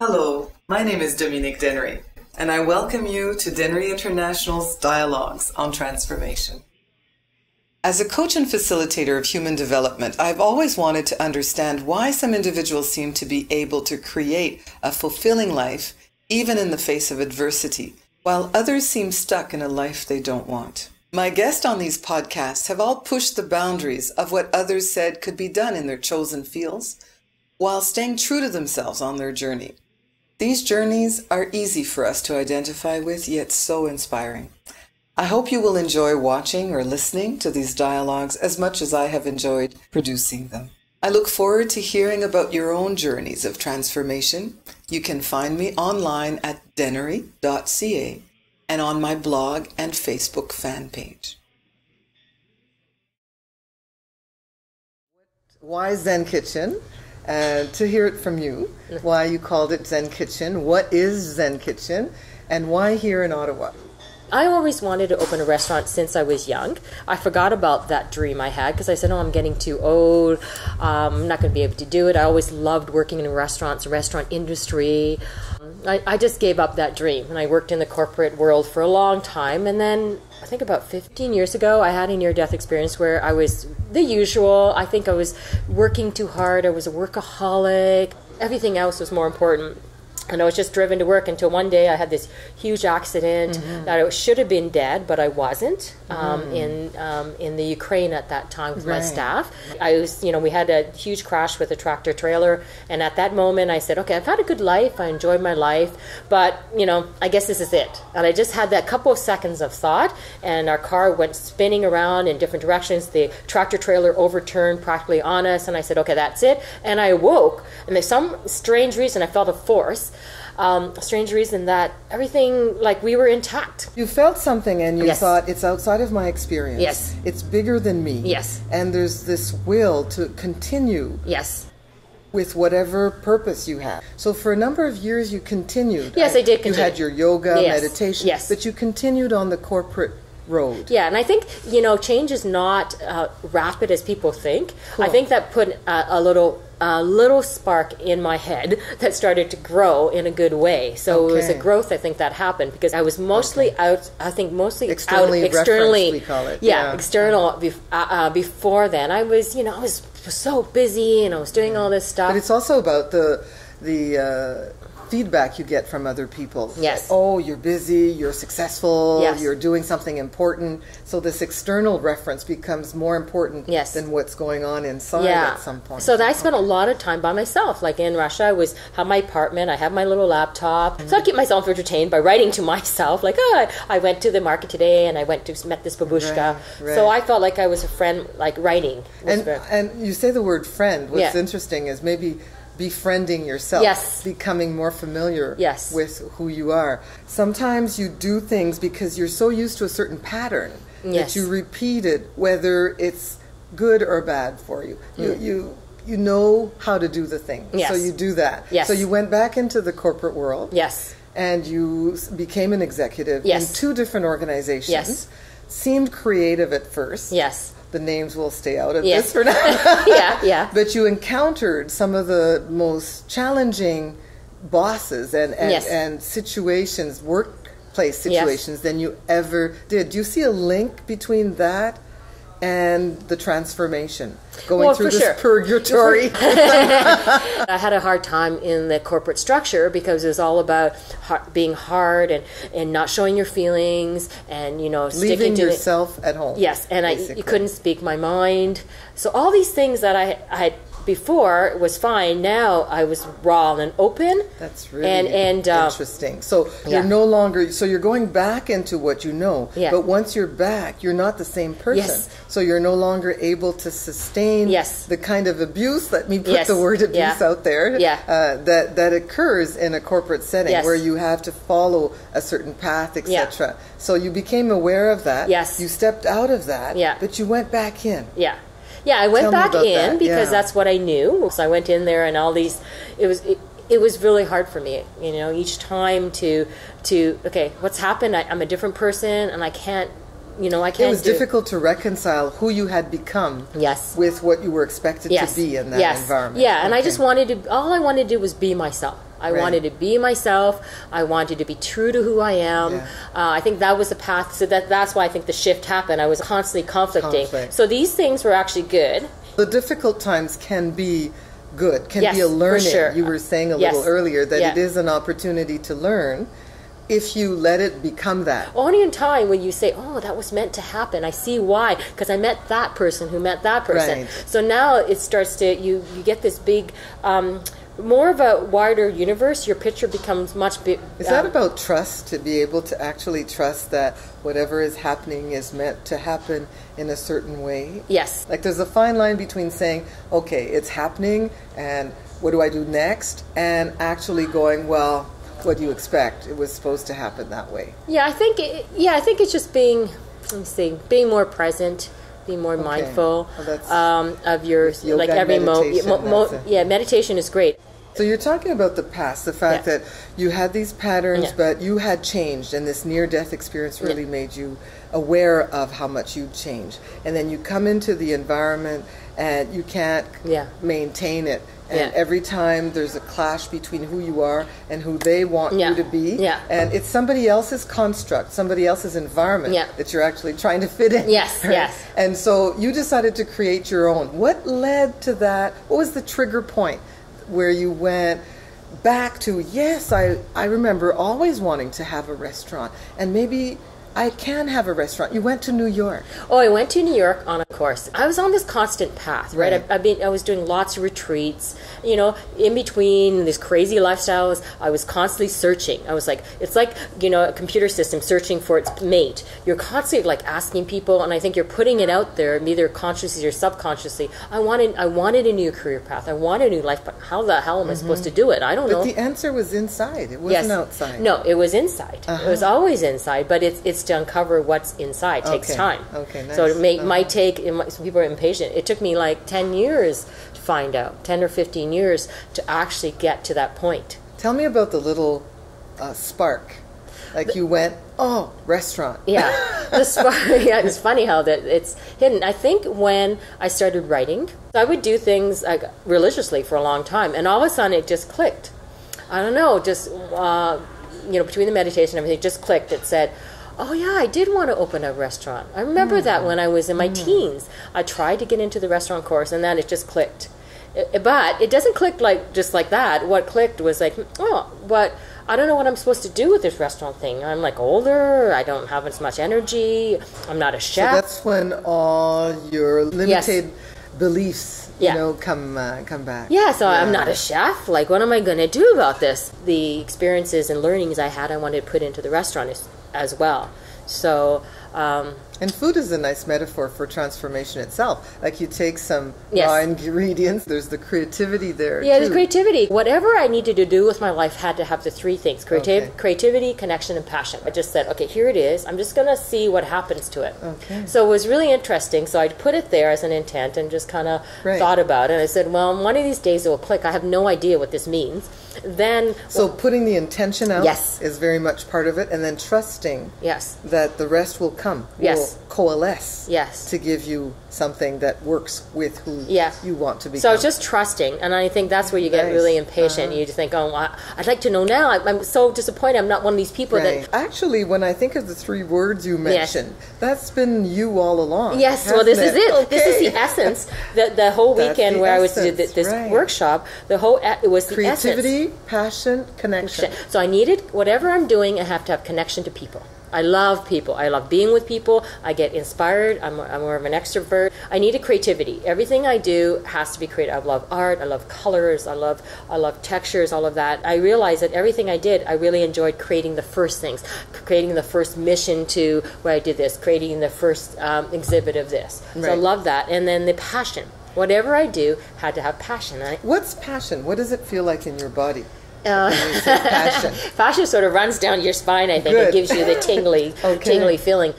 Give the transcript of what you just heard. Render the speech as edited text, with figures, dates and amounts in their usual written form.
Hello, my name is Dominique Dennery, and I welcome you to Dennery International's Dialogues on Transformation. As a coach and facilitator of human development, I've always wanted to understand why some individuals seem to be able to create a fulfilling life, even in the face of adversity, while others seem stuck in a life they don't want. My guests on these podcasts have all pushed the boundaries of what others said could be done in their chosen fields, while staying true to themselves on their journey. These journeys are easy for us to identify with, yet so inspiring. I hope you will enjoy watching or listening to these dialogues as much as I have enjoyed producing them. I look forward to hearing about your own journeys of transformation. You can find me online at dennery.ca and on my blog and Facebook fan page. Why ZenKitchen? And to hear it from you, why you called it ZenKitchen, what is ZenKitchen, and why here in Ottawa? I always wanted to open a restaurant since I was young. I forgot about that dream I had because I said, I'm getting too old. I'm not going to be able to do it. I always loved working in restaurants, restaurant industry. I just gave up that dream, and I worked in the corporate world for a long time. And then I think about 15 years ago, I had a near-death experience where I was the usual. I think I was working too hard. I was a workaholic. Everything else was more important. And I was just driven to work until one day I had this huge accident that I should have been dead, but I wasn't in the Ukraine at that time with my staff. I was, we had a huge crash with a tractor trailer, and at that moment I said, okay, I've had a good life, I enjoyed my life, but I guess this is it. And I just had that couple of seconds of thought, and our car went spinning around in different directions. The tractor trailer overturned practically on us, and I said, okay, that's it. And I awoke, and there's some strange reason I felt a force. A strange reason that everything, like we were intact. You felt something and you thought, it's outside of my experience. Yes. It's bigger than me. Yes. And there's this will to continue. Yes. With whatever purpose you have. So for a number of years you continued. Yes, I did continue. You had your yoga, meditation. Yes. But you continued on the corporate road. Yeah, and I think, change is not rapid as people think. Cool. I think that put a little spark in my head that started to grow in a good way. So it was a growth, I think, that happened because I was mostly out, I think mostly externally, we call it. Yeah, external. Before then, I was, I was so busy and I was doing all this stuff. But it's also about the feedback you get from other people. Yes. Oh, you're busy, you're successful, yes. You're doing something important. So this external reference becomes more important than what's going on inside at some point. So I spent a lot of time by myself. Like in Russia, I had my apartment, I had my little laptop. So I keep myself entertained by writing to myself. Like, I went to the market today and I met this babushka. Right. So I felt like I was a friend, like writing. And you say the word friend. What's interesting is maybe befriending yourself, becoming more familiar with who you are. Sometimes you do things because you're so used to a certain pattern that you repeat it, whether it's good or bad for you. You know how to do the thing, so you do that. Yes. So you went back into the corporate world, and you became an executive in 2 different organizations. Yes. Seemed creative at first. Yes. The names will stay out of this for now. But you encountered some of the most challenging bosses and situations, workplace situations than you ever did. Do you see a link between that and the transformation? Going through this purgatory? I had a hard time in the corporate structure because it was all about being hard and not showing your feelings and, leaving yourself at home. Yes, and you couldn't speak my mind. So all these things that I had before was fine. Now I was raw and open. That's really interesting. So you're no longer, so you're going back into what you know, but once you're back, you're not the same person. Yes. So you're no longer able to sustain the kind of abuse, let me put the word abuse out there, that occurs in a corporate setting where you have to follow a certain path, etc. So you became aware of that. Yes. You stepped out of that, but you went back in. Yeah, I went back in because that's what I knew. So I went in there and all these, it was really hard for me, each time to okay, what's happened? I'm a different person and I can't, I can't. It was difficult to reconcile who you had become with what you were expected to be in that environment. Yeah, and I just all I wanted to do was be myself. I wanted to be myself. I wanted to be true to who I am. Yeah. I think that was the path. So that's why I think the shift happened. I was constantly conflicting. So these things were actually good. The difficult times can be good, can Yes, be a learning. for sure. You were saying a little earlier that it is an opportunity to learn if you let it become that. Only in time when you say, oh, that was meant to happen. I see why, because I met that person who met that person. Right. So now it starts to, you get this big, more of a wider universe. Your picture becomes much big. Is that about trust, to be able to actually trust that whatever is happening is meant to happen in a certain way? Yes. Like there's a fine line between saying, okay, it's happening and what do I do next? And actually going, well, what do you expect? It was supposed to happen that way. Yeah, I think it's just being more present, being more mindful of your like every moment. Meditation is great. So you're talking about the past, the fact that you had these patterns, but you had changed, and this near-death experience really made you aware of how much you'd changed. And then you come into the environment and you can't maintain it. And every time there's a clash between who you are and who they want you to be. And it's somebody else's construct, somebody else's environment that you're actually trying to fit in. Right? And so you decided to create your own. What led to that? What was the trigger point where you went back to, yes, I remember always wanting to have a restaurant, and maybe I can have a restaurant. You went to New York. Oh, I went to New York on a course. I was on this constant path, right? I was doing lots of retreats, in between these crazy lifestyles. I was constantly searching. I was like, it's like, a computer system searching for its mate. You're constantly like asking people, and I think you're putting it out there, either consciously or subconsciously. I wanted a new career path. I wanted a new life, but how the hell am I supposed to do it? I don't know. But the answer was inside. It wasn't outside. No, it was inside. It was always inside, but it's to uncover what's inside takes time. Okay, nice. So it might take, some people are impatient. It took me like 10 years to find out, 10 or 15 years to actually get to that point. Tell me about the little spark. Like you went, oh, restaurant. Yeah, the spark. Yeah, it's funny how that it's hidden. I think when I started writing, I would do things like religiously for a long time, and all of a sudden it just clicked. I don't know, just between the meditation and everything, it just clicked. It said, oh yeah, I did want to open a restaurant. I remember that when I was in my teens. I tried to get into the restaurant course, and then it just clicked. But it doesn't click just like that. What clicked was like, but I don't know what I'm supposed to do with this restaurant thing. I'm like older. I don't have as much energy. I'm not a chef. So that's when all your limited beliefs, come back. Yeah, so I'm not a chef. Like, what am I going to do about this? The experiences and learnings I had, I wanted to put into the restaurant as well. So and food is a nice metaphor for transformation itself. Like you take some raw ingredients, there's the creativity there. Yeah, there's creativity. Whatever I needed to do with my life had to have the three things: creativity, connection, and passion. I just said, okay, here it is. I'm just going to see what happens to it. Okay. So it was really interesting. So I put it there as an intent and just kind of thought about it. And I said, well, one of these days it will click. I have no idea what this means. Then, putting the intention out is very much part of it, and then trusting that the rest will come, will coalesce to give you something that works with who you want to become. So just trusting, and I think that's where you get really impatient. You just think, I'd like to know now. I'm so disappointed. I'm not one of these people that... Actually, when I think of the three words you mentioned, that's been you all along. Yes, well, this is it. Okay. This is the essence. The whole weekend where I was to do this workshop, it was the creativity, essence. Passion, connection. So I needed, whatever I'm doing, I have to have connection to people. I love people. I love being with people. I get inspired. I'm more of an extrovert. I need a creativity. Everything I do has to be creative. I love art. I love colors. I love textures, all of that. I realized that everything I did, I really enjoyed creating the first things, creating the first mission to where I did this, creating the first exhibit of this. So I love that. And then the passion. Whatever I do had to have passion. What's passion? What does it feel like in your body? Passion. Passion sort of runs down your spine, I think. It gives you the tingly feeling.